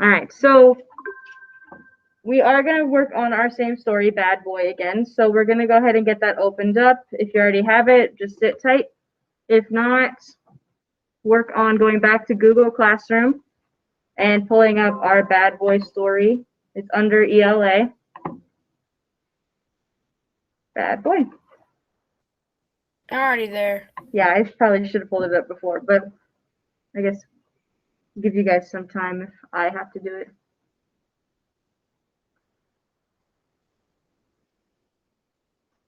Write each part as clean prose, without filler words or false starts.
All right, so we are going to work on our same story, Bad Boy, again. So we're going to go ahead and get that opened up. If you already have it, just sit tight. If not, work on going back to Google Classroom and pulling up our Bad Boy story. It's under ELA. Bad Boy. I'm already there. Yeah, I probably should have pulled it up before, but I guess give you guys some time if I have to do it.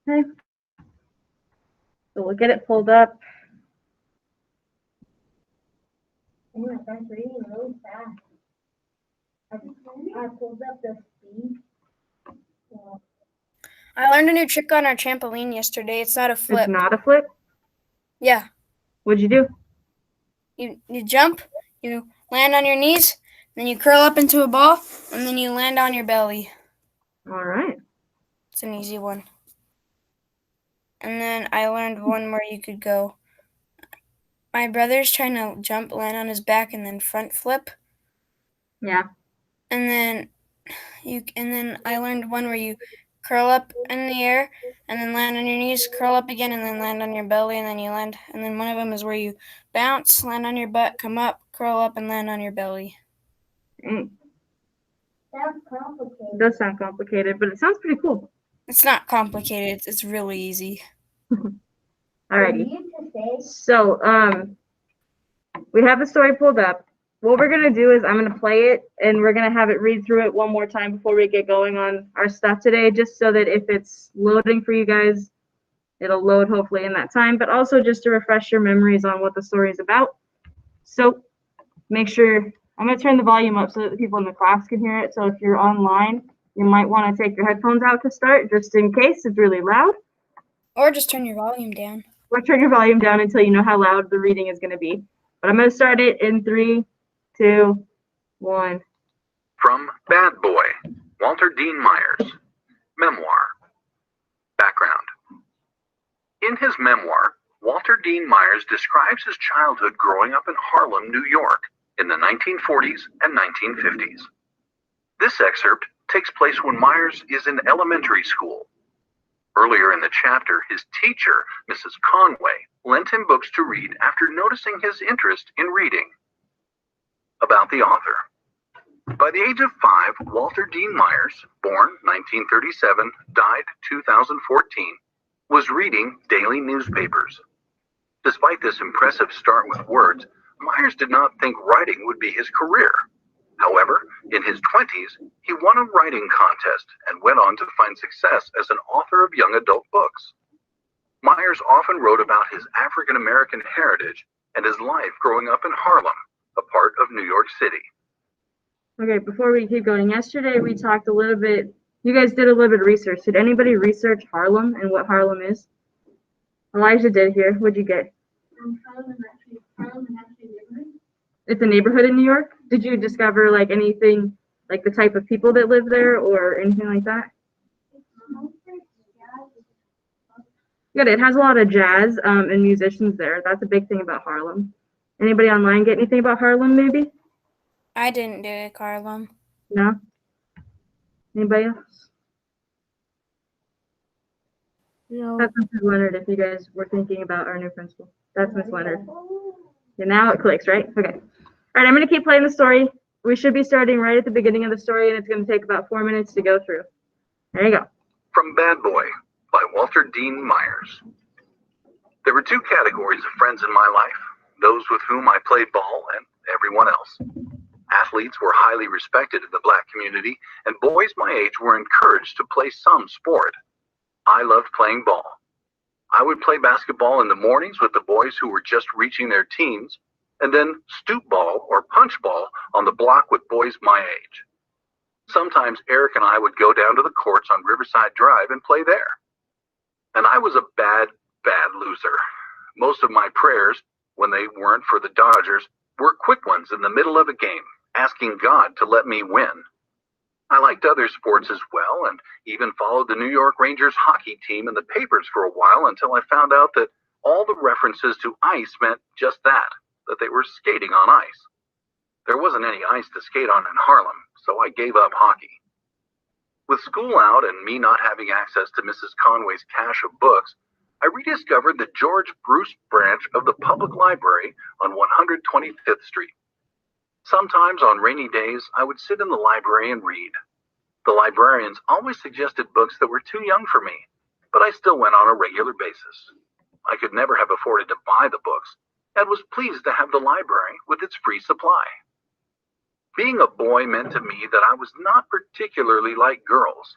Okay. So we'll get it pulled up. Oh my gosh, reading really fast. I pulled up the speed. I learned a new trick on our trampoline yesterday. It's not a flip. It's not a flip? Yeah. What'd you do? You jump, you land on your knees, then you curl up into a ball, and then you land on your belly. All right. It's an easy one. And then I learned one where you could go. My brother's trying to jump, land on his back, and then front flip. Yeah. And then I learned one where you curl up in the air and then land on your knees, curl up again, and then land on your belly, and then you land. And then one of them is where you bounce, land on your butt, come up, curl up, and land on your belly. Dang. Sounds complicated. It does sound complicated, but it sounds pretty cool. It's not complicated. It's really easy. Alrighty. So, we have the story pulled up. What we're going to do is I'm going to play it, and we're going to have it read through it one more time before we get going on our stuff today, just so that if it's loading for you guys, it'll load hopefully in that time, but also just to refresh your memories on what the story is about. So make sure, I'm going to turn the volume up so that the people in the class can hear it. So if you're online, you might want to take your headphones out to start, just in case it's really loud. Or just turn your volume down. Or turn your volume down until you know how loud the reading is going to be. But I'm going to start it in 3, 2, 1. From Bad Boy, Walter Dean Myers. Memoir. Background. In his memoir, Walter Dean Myers describes his childhood growing up in Harlem, New York, in the 1940s and 1950s. This excerpt takes place when Myers is in elementary school. Earlier in the chapter, his teacher, Mrs. Conway, lent him books to read after noticing his interest in reading. About the author. By the age of 5, Walter Dean Myers, born 1937, died 2014, was reading daily newspapers. Despite this impressive start with words, Myers did not think writing would be his career. However, in his 20s, he won a writing contest and went on to find success as an author of young adult books. Myers often wrote about his African American heritage and his life growing up in Harlem, a part of New York City. Okay, before we keep going, yesterday we talked a little bit, you guys did a little bit of research. Did anybody research Harlem and what Harlem is? Elijah did here. What'd you get? Harlem actually neighborhood. It's a neighborhood in New York? Did you discover like anything, like the type of people that live there or anything like that? Good. It has a lot of jazz and musicians there. That's a big thing about Harlem. Anybody online get anything about Harlem maybe? I didn't do it, Harlem. No? Anybody else? No. That's Mrs. Leonard if you guys were thinking about our new principal. That's Miss Leonard. And now it clicks, right? Okay. All right, I'm going to keep playing the story. We should be starting right at the beginning of the story, and it's going to take about 4 minutes to go through. There you go. From Bad Boy by Walter Dean Myers. There were 2 categories of friends in my life, those with whom I played ball and everyone else. Athletes were highly respected in the black community, and boys my age were encouraged to play some sport. I loved playing ball. I would play basketball in the mornings with the boys who were just reaching their teens, and then stoop ball or punch ball on the block with boys my age. Sometimes Eric and I would go down to the courts on Riverside Drive and play there. And I was a bad loser. Most of my prayers, when they weren't for the Dodgers, were quick ones in the middle of a game, asking God to let me win. I liked other sports as well, and even followed the New York Rangers hockey team in the papers for a while until I found out that all the references to ice meant just that they were skating on ice. There wasn't any ice to skate on in Harlem, so I gave up hockey. With school out and me not having access to Mrs. Conway's cache of books, I rediscovered the George Bruce branch of the public library on 125th Street. Sometimes on rainy days, I would sit in the library and read. The librarians always suggested books that were too young for me, but I still went on a regular basis. I could never have afforded to buy the books, and was pleased to have the library with its free supply. Being a boy meant to me that I was not particularly like girls.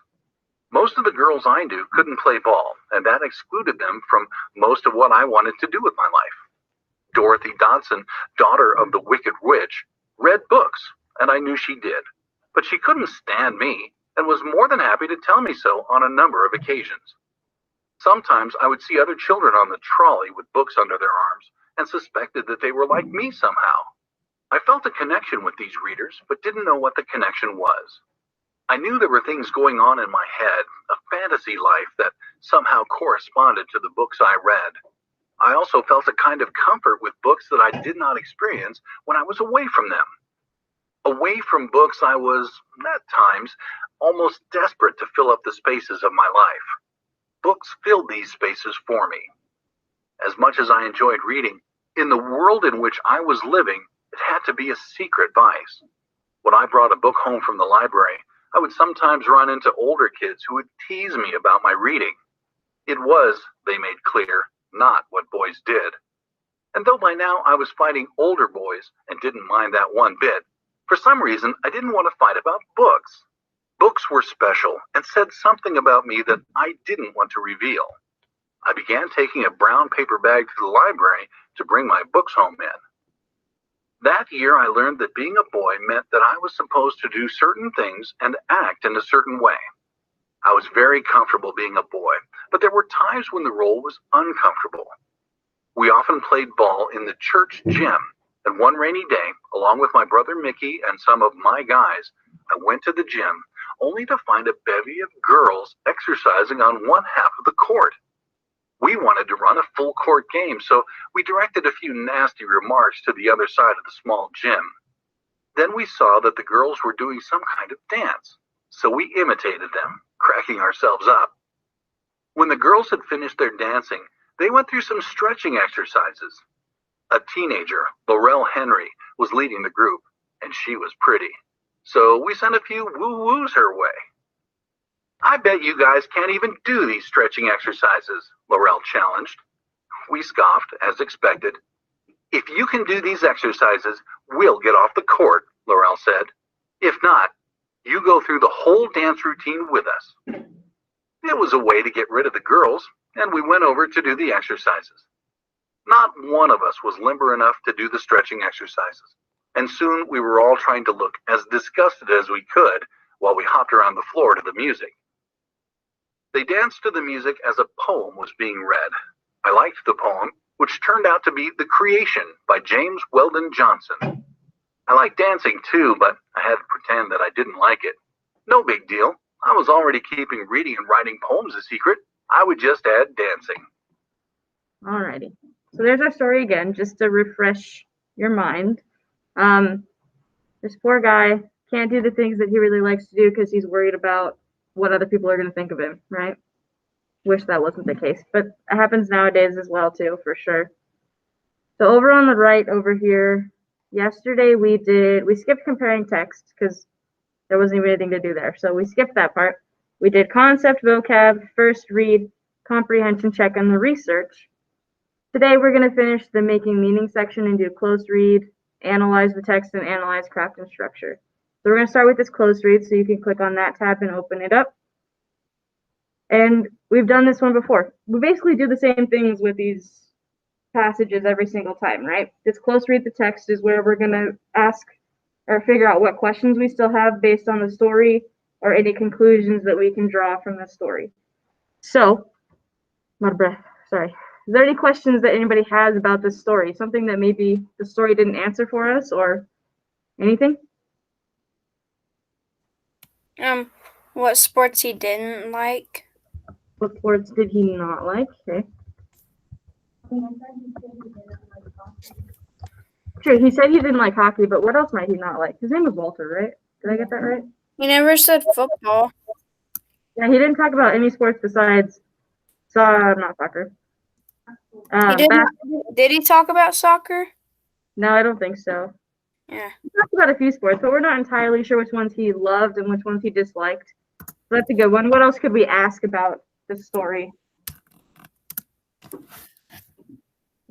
Most of the girls I knew couldn't play ball, and that excluded them from most of what I wanted to do with my life. Dorothy Dodson, daughter of the Wicked Witch, read books, and I knew she did, but she couldn't stand me and was more than happy to tell me so on a number of occasions. Sometimes I would see other children on the trolley with books under their arms and suspected that they were like me somehow. I felt a connection with these readers, but didn't know what the connection was. I knew there were things going on in my head, a fantasy life that somehow corresponded to the books I read. I also felt a kind of comfort with books that I did not experience when I was away from them. Away from books, I was, at times, almost desperate to fill up the spaces of my life. Books filled these spaces for me. As much as I enjoyed reading, in the world in which I was living, it had to be a secret vice. When I brought a book home from the library, I would sometimes run into older kids who would tease me about my reading. It was, they made clear, not what boys did. And though by now I was fighting older boys and didn't mind that one bit, for some reason I didn't want to fight about books. Books were special and said something about me that I didn't want to reveal. I began taking a brown paper bag to the library to bring my books home in. That year I learned that being a boy meant that I was supposed to do certain things and act in a certain way. I was very comfortable being a boy, but there were times when the role was uncomfortable. We often played ball in the church gym, and one rainy day, along with my brother Mickey and some of my guys, I went to the gym only to find a bevy of girls exercising on one half of the court. We wanted to run a full court game, so we directed a few nasty remarks to the other side of the small gym. Then we saw that the girls were doing some kind of dance, so we imitated them, cracking ourselves up. When the girls had finished their dancing, they went through some stretching exercises. A teenager, Laurel Henry, was leading the group, and she was pretty, so we sent a few woo-woos her way. "I bet you guys can't even do these stretching exercises," Laurel challenged. We scoffed, as expected. "If you can do these exercises, we'll get off the court," Laurel said. "If not, you go through the whole dance routine with us." It was a way to get rid of the girls, and we went over to do the exercises. Not one of us was limber enough to do the stretching exercises, and soon we were all trying to look as disgusted as we could while we hopped around the floor to the music. They danced to the music as a poem was being read. I liked the poem, which turned out to be The Creation by James Weldon Johnson. I liked dancing too, but I had to pretend that I didn't like it. No big deal. I was already keeping reading and writing poems a secret. I would just add dancing. Alrighty. So there's our story again, just to refresh your mind. This poor guy can't do the things that he really likes to do because he's worried about what other people are going to think of him, right? Wish that wasn't the case, but it happens nowadays as well too, for sure. So over on the right over here, yesterday we skipped comparing text because there wasn't even anything to do there. So we skipped that part. We did concept, vocab, first read, comprehension check, and the research. Today we're going to finish the making meaning section and do close read, analyze the text, and analyze craft and structure. So we're going to start with this close read, so you can click on that tab and open it up. And we've done this one before. We basically do the same things with these passages every single time, right? This close read the text is where we're going to ask or figure out what questions we still have based on the story or any conclusions that we can draw from the story. So, I'm out of breath, sorry. Is there any questions that anybody has about this story? Something that maybe the story didn't answer for us or anything? What sports he didn't like? What sports did he not like? Okay. Sure, he said he didn't like hockey, but what else might he not like? His name was Walter, right? Did I get that right? He never said football. Yeah, he didn't talk about any sports besides not soccer. He did. Bas- Did he talk about soccer? no, I don't think so. Yeah. He talked about a few sports, but we're not entirely sure which ones he loved and which ones he disliked. So that's a good one. What else could we ask about the story?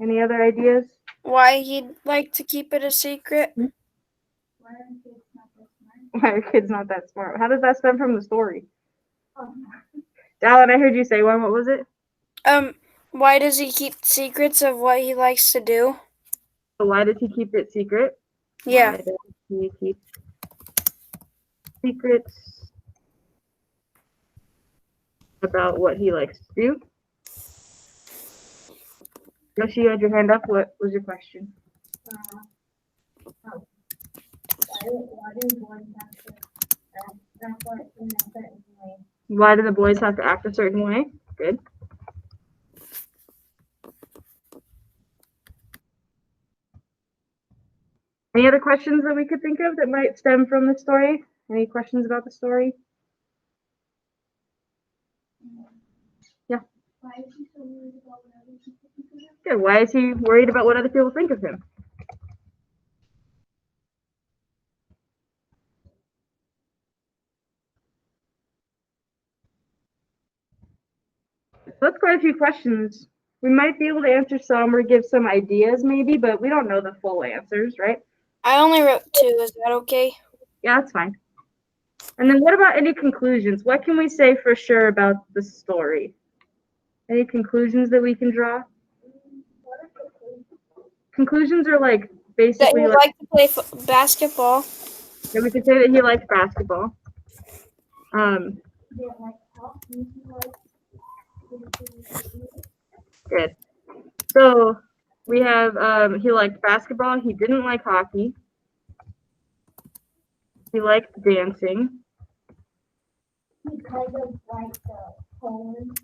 Any other ideas? Why he'd like to keep it a secret? Why are kids not that smart? Why are kids not that smart? How does that stem from the story? Oh, Dallin, I heard you say one. What was it? Why does he keep secrets of what he likes to do? So why did he keep it secret? Yeah. Why did he keep secrets about what he likes to do? Yoshi, you had your hand up. What was your question? why do boys have to act like in a certain way? Why do the boys have to act a certain way? Good. Any other questions that we could think of that might stem from the story? Any questions about the story? Yeah. Why is he so worried about what other people think of him? Good. Why is he worried about what other people think of him? So that's quite a few questions. We might be able to answer some or give some ideas maybe, but we don't know the full answers, right? I only wrote 2. Is that okay? Yeah, that's fine. And then what about any conclusions? What can we say for sure about the story? Any conclusions that we can draw? Conclusions are like That basically he like liked to play basketball. we could say that he likes basketball. They like hockey, Good. So we have he liked basketball. He didn't like hockey. He liked dancing. he kind of likes poems.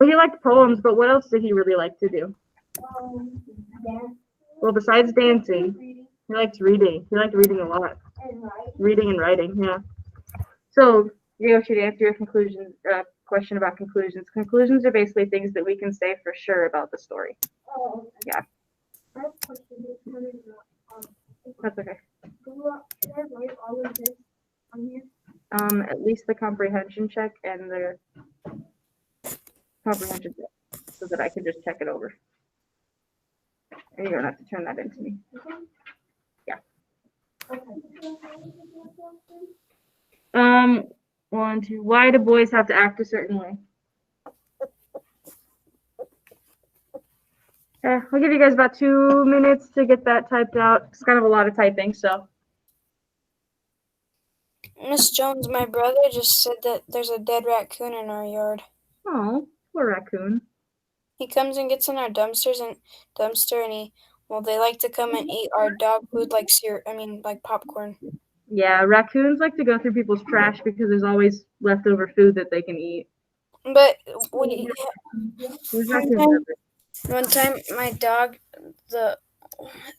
Well, he liked poems, but what else did he really like to do? Dance Well, besides dancing, reading he liked reading. He liked reading a lot. and writing. Reading and writing, yeah. So, Yoshi, to answer your conclusion question about conclusions. Conclusions are basically things that we can say for sure about the story. Oh, Yeah. I have a question. It's kind of, That's okay. should I write all of this on here? At least the comprehension check and the comprehension check, so that I can just check it over. And you don't have to turn that into me. Yeah. Okay. 1, 2. Why do boys have to act a certain way? I'll give you guys about 2 minutes to get that typed out. It's kind of a lot of typing, so. Miss Jones, my brother just said that there's a dead raccoon in our yard. Oh, poor raccoon. He comes and gets in our dumpster and they like to come and eat our dog food like like popcorn. Yeah, raccoons like to go through people's trash because there's always leftover food that they can eat. But There's raccoons one time my dog,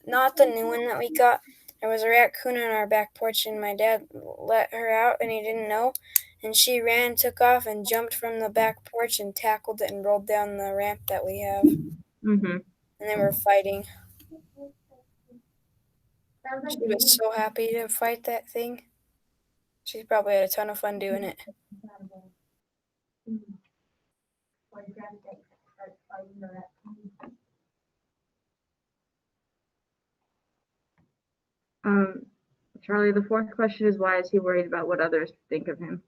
not the new one that we got, there was a raccoon on our back porch and my dad let her out and he didn't know. And she ran, took off, and jumped from the back porch and tackled it and rolled down the ramp that we have. Mm-hmm. And they were fighting. Sounds like She was so happy to fight that thing. She probably had a ton of fun doing it. Charlie, the fourth question is why is he worried about what others think of him?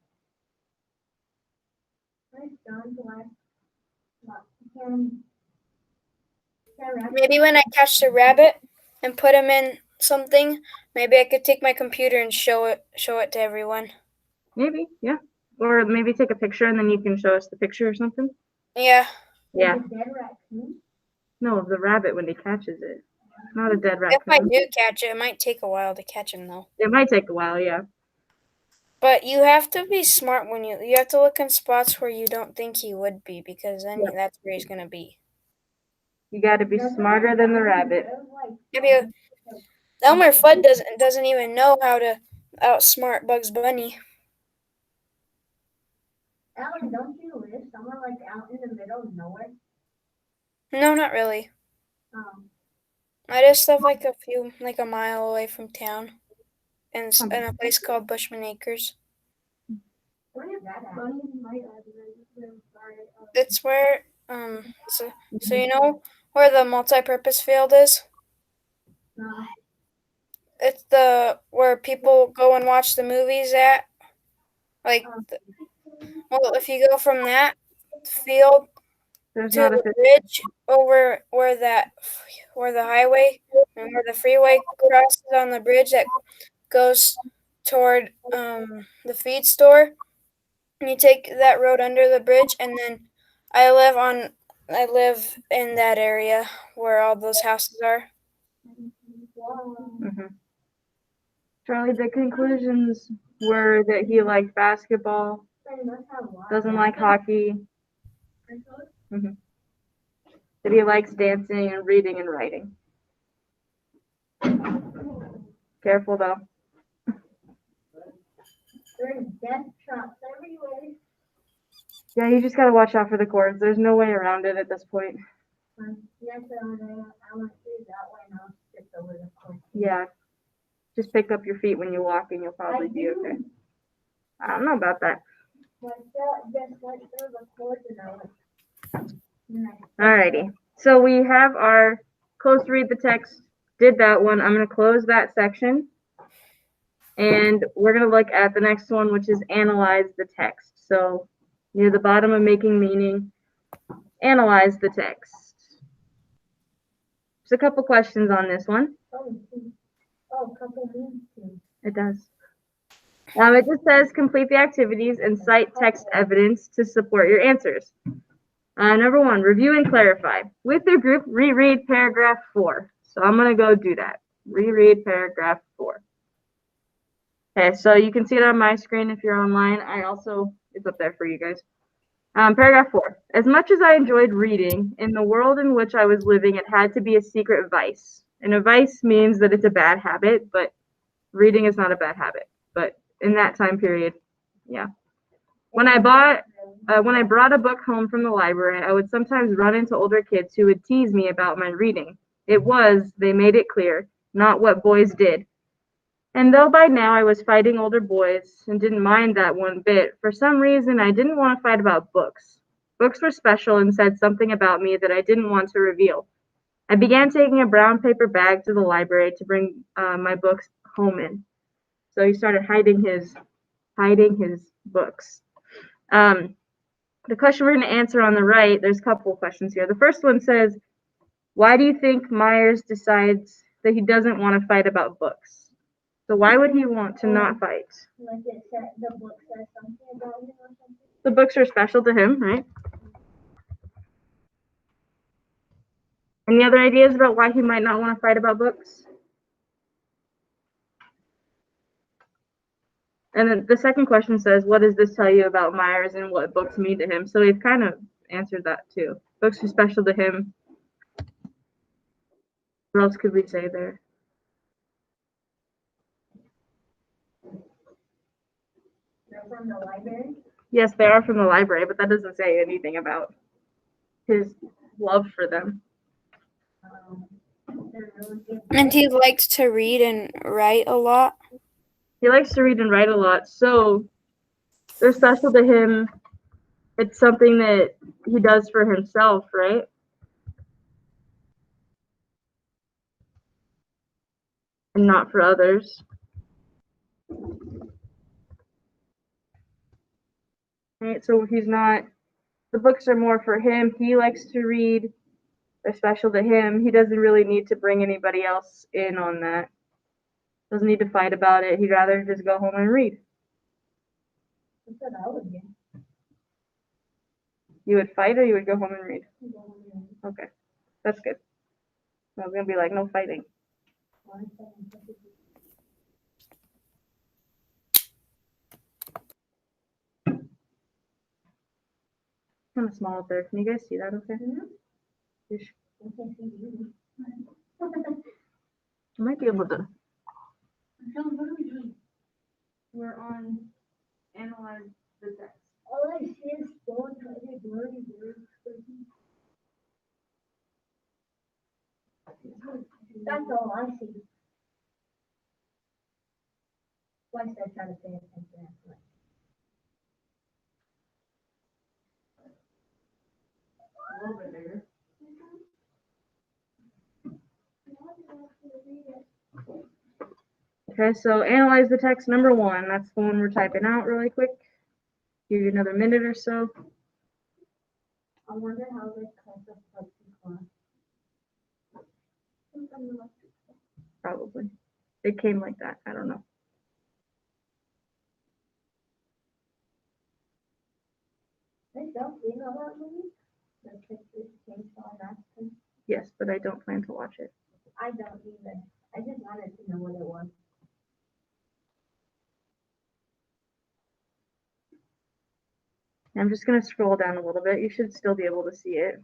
Maybe when I catch the rabbit and put him in something, maybe I could take my computer and show it to everyone. Maybe, yeah. Or maybe take a picture and then you can show us the picture or something. Yeah. Yeah. Dead raccoon? No, of the rabbit when he catches it. Not a dead If raccoon. I do catch it, it might take a while to catch him though. It might take a while, yeah. But you have to be smart when you have to look in spots where you don't think he would be because then that's where he's gonna be. You got to be smarter than the rabbit. Maybe Elmer Fudd doesn't even know how to outsmart Bugs Bunny. Alan, don't you live somewhere like out in the middle of nowhere? No, not really. Um, I just live like a mile away from town, in a place called Bushman Acres. where is that at? It's where so you know where the multi-purpose field is? No. It's where people go and watch the movies at. Like, well, if you go from that field There's to not a the bridge over where the highway and where the freeway crosses on the bridge that goes toward the feed store, and you take that road under the bridge, and then I live in that area where all those houses are. Mhm. Charlie, the conclusions were that he liked basketball, doesn't like hockey, that he likes dancing and reading and writing. Careful though. There's death traps everywhere. Yeah, you just gotta watch out for the cords. There's no way around it at this point. Yes, I went through that way and I'll skip over the course. Yeah. Just pick up your feet when you walk and you'll probably be okay. I don't know about that. But just went through the course and I was Alrighty. So we have our close to read the text. Did that one. I'm gonna close that section. And we're gonna look at the next one, which is analyze the text. So near the bottom of making meaning, analyze the text. There's a couple questions on this one. couple means too. It does. It just says complete the activities and cite text evidence to support your answers. Number 1, review and clarify. With your group, reread paragraph 4. So I'm going to go do that. Reread paragraph 4. Okay, so you can see it on my screen if you're online. It's up there for you guys. Paragraph 4. As much as I enjoyed reading, in the world in which I was living, it had to be a secret vice. And a vice means that it's a bad habit, but reading is not a bad habit. But in that time period, yeah. When I brought a book home from the library, I would sometimes run into older kids who would tease me about my reading. It was, they made it clear, not what boys did. And though by now I was fighting older boys and didn't mind that one bit, for some reason I didn't want to fight about books. Books were special and said something about me that I didn't want to reveal. I began taking a brown paper bag to the library to bring my books home in. So he started hiding his books. The question we're going to answer on the right, there's a couple of questions here. The first one says, why do you think Myers decides that he doesn't want to fight about books? So why would he want to not fight? Like it said, the book says something about him or something. The books are special to him, right? Any other ideas about why he might not want to fight about books? And then the second question says, what does this tell you about Myers and what books mean to him? So we've kind of answered that too. Books are special to him. What else could we say there? They're from the library. Yes, they are from the library, but that doesn't say anything about his love for them. They're really good. And he likes to read and write a lot. He likes to read and write a lot, so they're special to him. It's something that he does for himself, right? And not for others. Right, so the books are more for him. He likes to read. They're special to him. He doesn't really need to bring anybody else in on that. Doesn't need to fight about it. He'd rather just go home and read. That's what I would do. You would fight or you would go home and read? Okay, that's good. I was gonna be like, no fighting. Kind of small up there. Can you guys see that okay? I can see you. I might be able to. What are we doing? We're on analyze the text. All I see is phone trying to words. That's all I see. Twice I try to pay attention. A little bit bigger. Okay, so analyze the text number 1. That's the one we're typing out really quick. Give you another minute or so. I wonder how this class of class. Probably. It came like that. I don't know. You know that movie? The Pictures Chainsaw Massacre? Yes, but I don't plan to watch it. I don't either. I just wanted to know what it was. I'm just going to scroll down a little bit. You should still be able to see it.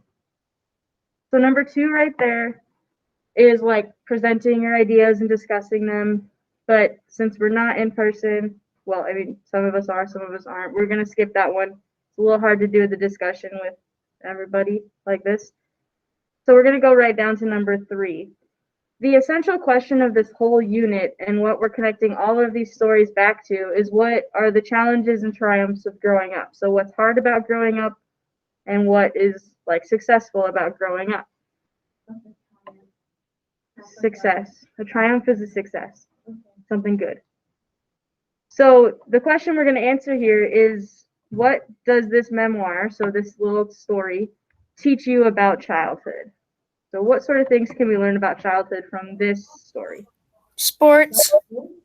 So number 2 right there is like presenting your ideas and discussing them. But since we're not in person, well, I mean, some of us are, some of us aren't. We're going to skip that one. It's a little hard to do the discussion with everybody like this. So we're going to go right down to number 3. The essential question of this whole unit and what we're connecting all of these stories back to is what are the challenges and triumphs of growing up? So what's hard about growing up and what is like successful about growing up? Success. A triumph is a success. Something good. So the question we're going to answer here is, what does this memoir, so this little story, teach you about childhood? So what sort of things can we learn about childhood from this story? Sports,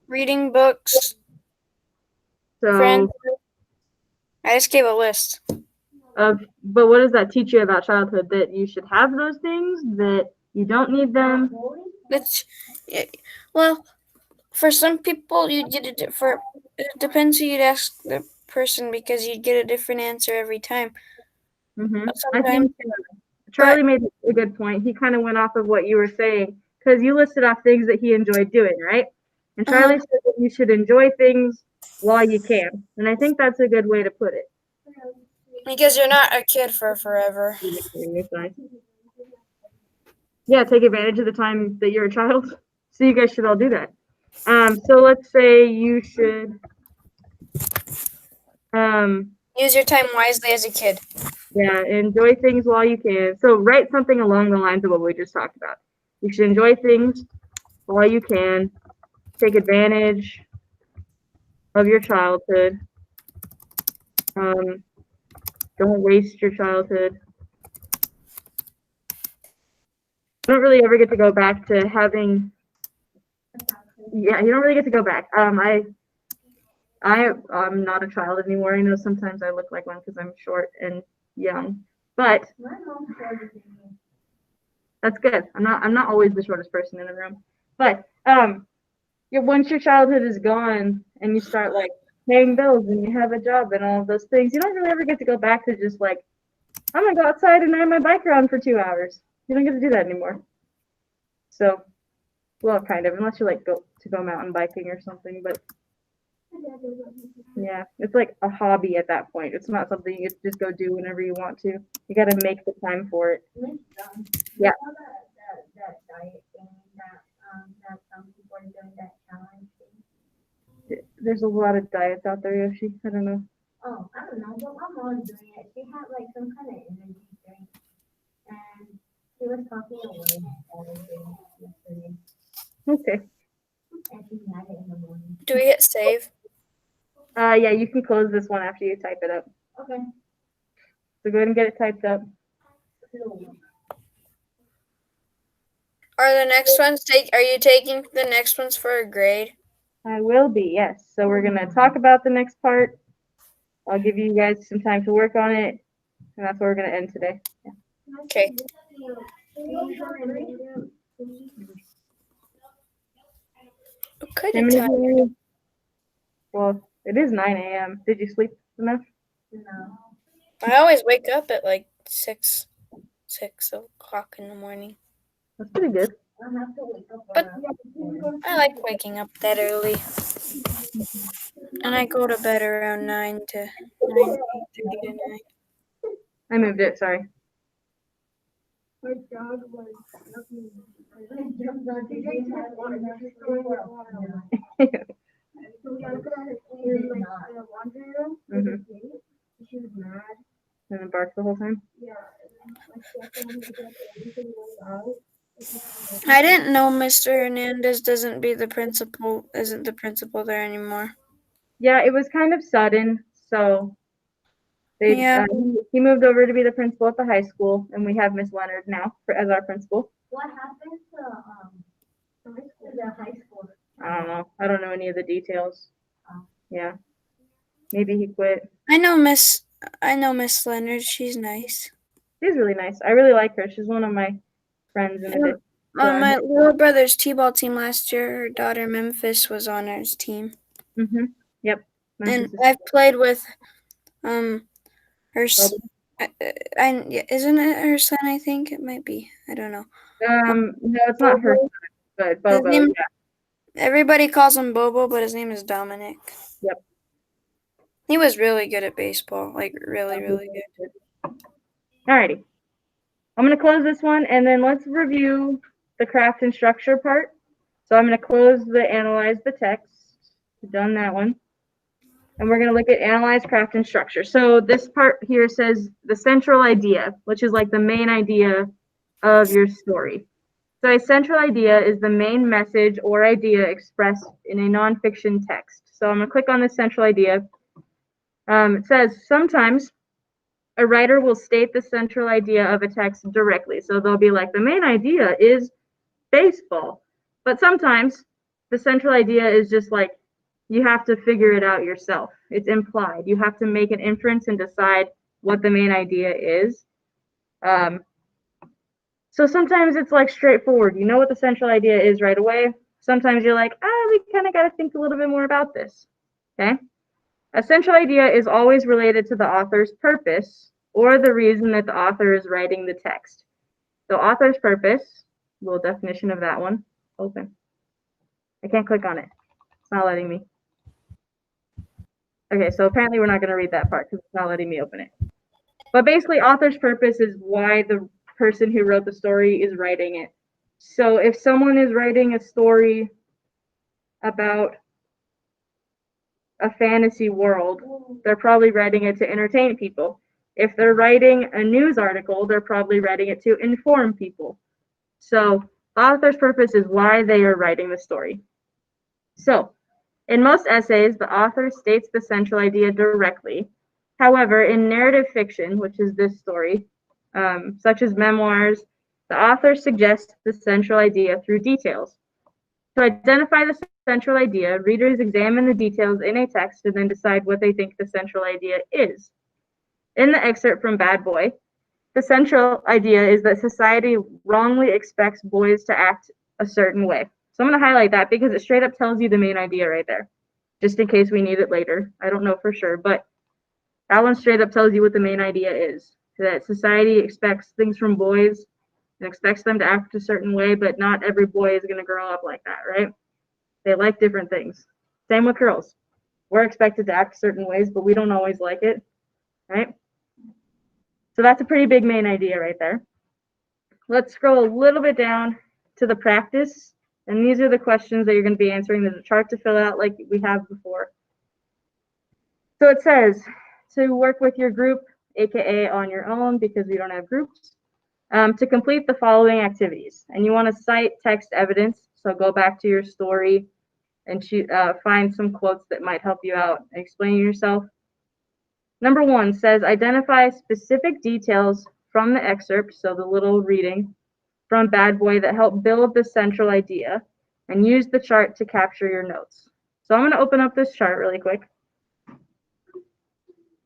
reading books, So, friends. I just gave a list. but what does that teach you about childhood? That you should have those things, that you don't need them? That's, well, for some people, you get it. It depends who you'd ask the person because you'd get a different answer every time. Mm-hmm. I Sometimes, think Charlie made a good point. He kind of went off of what you were saying because you listed off things that he enjoyed doing, right? And Charlie said that you should enjoy things while you can. And I think that's a good way to put it. because you're not a kid for forever. Yeah, take advantage of the time that you're a child. So you guys should all do that. So let's say you should Use your time wisely as a kid. yeah, enjoy things while you can. So write something along the lines of what we just talked about. You should enjoy things while you can. Take advantage of your childhood. Don't waste your childhood. You don't really ever get to go back to having. Yeah, you don't really get to go back. I'm not a child anymore. I know sometimes I look like one because I'm short and young, but that's good. I'm not always the shortest person in the room, but once your childhood is gone and you start like paying bills and you have a job and all of those things, you don't really ever get to go back to just like, I'm gonna go outside and ride my bike around for 2 hours. You don't get to do that anymore. So, well, kind of, unless you like go mountain biking or something, but yeah, it's like a hobby at that point. It's not something you just go do whenever you want to. You got to make the time for it. Yeah. That diet thing that some people are doing, that challenge thing. There's a lot of diets out there, Yoshi. I don't know. Oh, I don't know, but my mom's doing it. She had like some kind of energy drink, and she was talking away yesterday. Okay. And she had it in the morning. Do we hit save? Yeah, you can close this one after you type it up. Okay. So go ahead and get it typed up. Are you taking the next ones for a grade? I will be, yes. So we're gonna talk about the next part. I'll give you guys some time to work on it, and that's where we're gonna end today. Yeah. Okay. How many of you- Well, it is 9 a.m. Did you sleep enough? No. I always wake up at like 6 6 o'clock in the morning. That's pretty good. I'll have to wake up But around I like waking up that early. And I go to bed around 8:30 to 9. I moved it, sorry. My dog was looking. Did you have one So we got to in like the laundry room. Mhm. She was mad. And then bark the whole time. Yeah. Like she had to get everything went out. I didn't know Mr. Hernandez isn't the principal there anymore. Yeah, it was kind of sudden, so Yeah. he moved over to be the principal at the high school, and we have Miss Leonard now as our principal. What happened to the high school? I don't know. I don't know any of the details. Oh. Yeah. Maybe he quit. I know Miss Leonard. She's nice. She's really nice. I really like her. She's one of my friends in the district. On my little brother's t-ball team last year, her daughter Memphis was on his team. Mhm. Yep. And I've played with her. Isn't it her son? I think it might be. I don't know. No, it's not her, but Bobo. name- Yeah. Everybody calls him Bobo, but his name is Dominic. Yep. He was really good at baseball. Like really, really good. Alrighty. I'm gonna close this one, and then let's review the craft and structure part. So I'm gonna close the analyze the text. We've done that one. And we're going to look at analyze, craft, and structure. So this part here says the central idea, which is like the main idea of your story. So a central idea is the main message or idea expressed in a nonfiction text. So I'm going to click on the central idea. It says sometimes a writer will state the central idea of a text directly. So they'll be like, the main idea is baseball. But sometimes the central idea is just like, you have to figure it out yourself. It's implied. You have to make an inference and decide what the main idea is. So sometimes it's like straightforward. You know what the central idea is right away. Sometimes you're like, we kind of got to think a little bit more about this. Okay? A central idea is always related to the author's purpose or the reason that the author is writing the text. So author's purpose, little definition of that one. Open. I can't click on it. It's not letting me. Okay, so apparently we're not going to read that part because it's not letting me open it. But basically, author's purpose is why the person who wrote the story is writing it. So if someone is writing a story about a fantasy world, they're probably writing it to entertain people. If they're writing a news article, they're probably writing it to inform people. So the author's purpose is why they are writing the story. So in most essays, the author states the central idea directly. However, in narrative fiction, which is this story, such as memoirs, the author suggests the central idea through details. To identify the central idea, readers examine the details in a text and then decide what they think the central idea is. In the excerpt from Bad Boy, the central idea is that society wrongly expects boys to act a certain way. So I'm going to highlight that because it straight up tells you the main idea right there, just in case we need it later. I don't know for sure, but that one straight up tells you what the main idea is, that society expects things from boys and expects them to act a certain way, but not every boy is going to grow up like that, right? They like different things. Same with girls. We're expected to act certain ways, but we don't always like it, right? So that's a pretty big main idea right there. Let's scroll a little bit down to the practice. And these are the questions that you're going to be answering. There's a chart to fill out like we have before. So it says to work with your group, aka on your own because we don't have groups, to complete the following activities. And you want to cite text evidence. So go back to your story and find some quotes that might help you out and explain yourself. Number 1 says identify specific details from the excerpt, so the little reading from Bad Boy that help build the central idea, and use the chart to capture your notes. So I'm going to open up this chart really quick.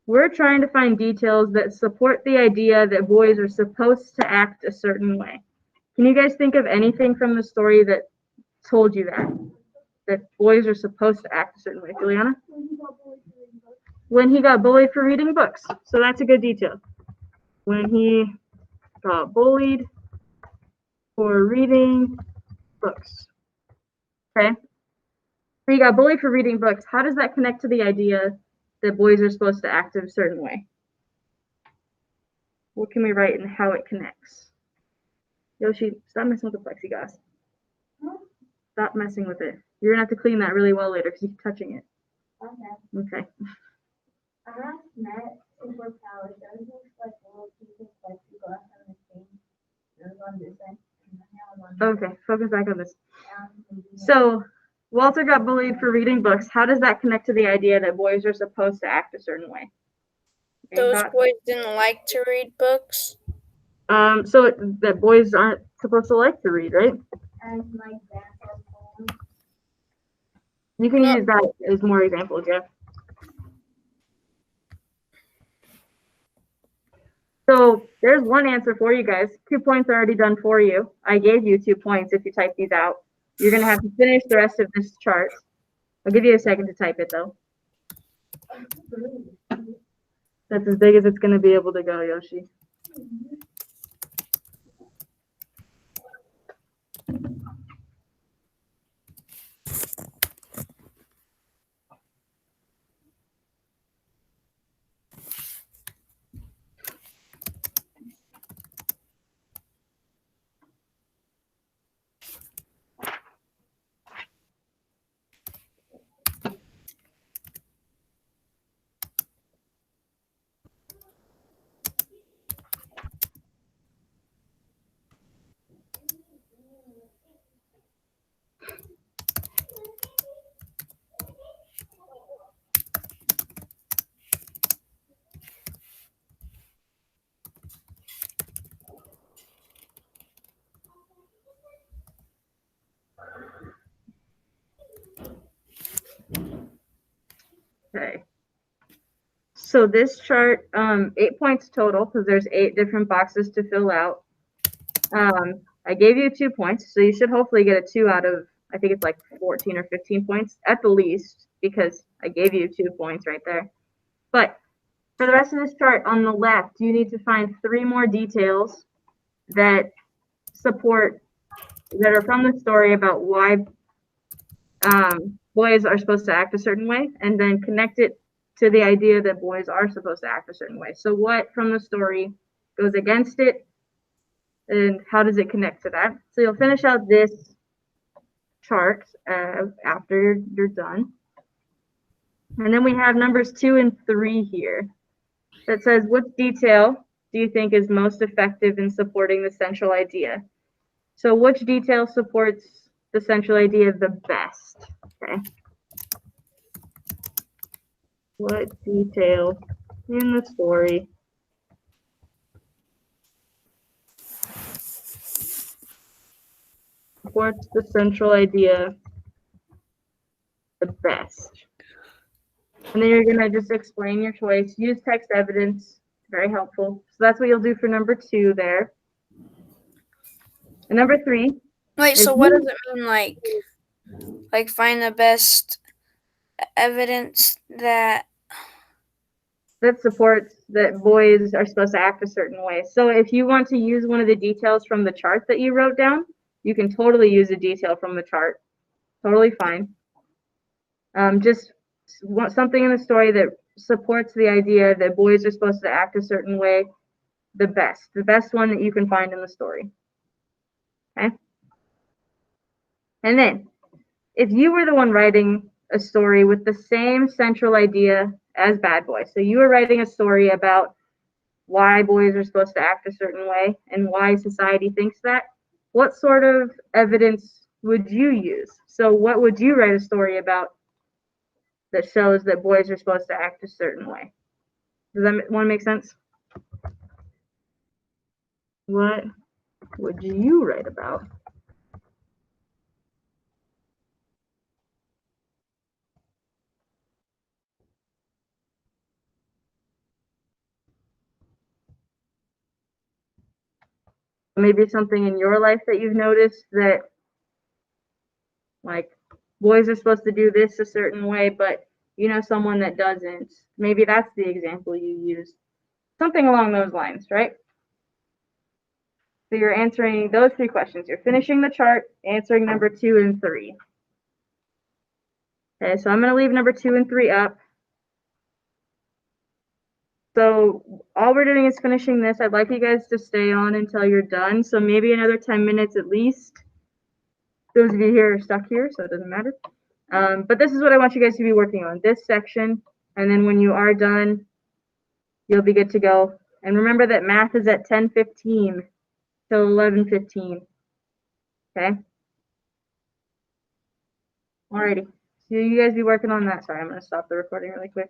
We're trying to find details that support the idea that boys are supposed to act a certain way. Can you guys think of anything from the story that told you that boys are supposed to act a certain way? Juliana? When he got bullied for reading books. So that's a good detail. When he got bullied for reading books. Okay? So you got bullied for reading books. How does that connect to the idea that boys are supposed to act in a certain way? What can we write and how it connects? Yoshi, stop messing with the plexiglass. Stop messing with it. You're gonna have to clean that really well later because you keep touching it. Okay. Okay. I have met superpowers. Those looks like little pieces of plexiglass on the screen. It was on this end. And I was on Okay, focus back on this. this. So, Walter got bullied for reading books. How does that connect to the idea that boys are supposed to act a certain way? Any Those thoughts? boys didn't like to read books. So that boys aren't supposed to like to read, right? And my grandpa's home. You can No. use that as more examples, yeah. So there's one answer for you guys. 2 points are already done for you. I gave you 2 points if you type these out. You're gonna have to finish the rest of this chart. I'll give you a second to type it though. That's as big as it's gonna be able to go, Yoshi. Okay. So this chart, 8 points total because there's 8 different boxes to fill out. I gave you 2 points, so you should hopefully get a 2 out of, I think it's like 14 or 15 points at the least, because I gave you 2 points right there. But for the rest of this chart on the left, you need to find 3 more details that support, that are from the story about why boys are supposed to act a certain way, and then connect it to the idea that boys are supposed to act a certain way. So what from the story goes against it, and how does it connect to that? So you'll finish out this chart after you're done. And then we have numbers 2 and 3 here that says, which detail do you think is most effective in supporting the central idea? So which detail supports the central idea the best? Okay. What detail in the story supports the central idea the best? And then you're gonna just explain your choice. Use text evidence, very helpful. So that's what you'll do for number 2 there. And number 3. Wait, so what does it mean, like find the best evidence that supports that boys are supposed to act a certain way. So if you want to use one of the details from the chart that you wrote down, you can totally use a detail from the chart. Totally fine. Just something in the story that supports the idea that boys are supposed to act a certain way the best one that you can find in the story. Okay? And then, if you were the one writing a story with the same central idea as Bad Boy, so you were writing a story about why boys are supposed to act a certain way and why society thinks that, what sort of evidence would you use? So what would you write a story about that shows that boys are supposed to act a certain way? Does that one make sense? What would you write about? Maybe something in your life that you've noticed that, like, boys are supposed to do this a certain way, but you know someone that doesn't. Maybe that's the example you use. Something along those lines, right? So you're answering those 3 questions. You're finishing the chart, answering number 2 and 3. Okay, so I'm going to leave number 2 and 3 up. So all we're doing is finishing this. I'd like you guys to stay on until you're done. So maybe another 10 minutes at least. Those of you here are stuck here, so it doesn't matter. But this is what I want you guys to be working on, this section. And then when you are done, you'll be good to go. And remember that math is at 10:15 till 11:15. Okay? Alrighty. So you guys be working on that. Sorry, I'm going to stop the recording really quick.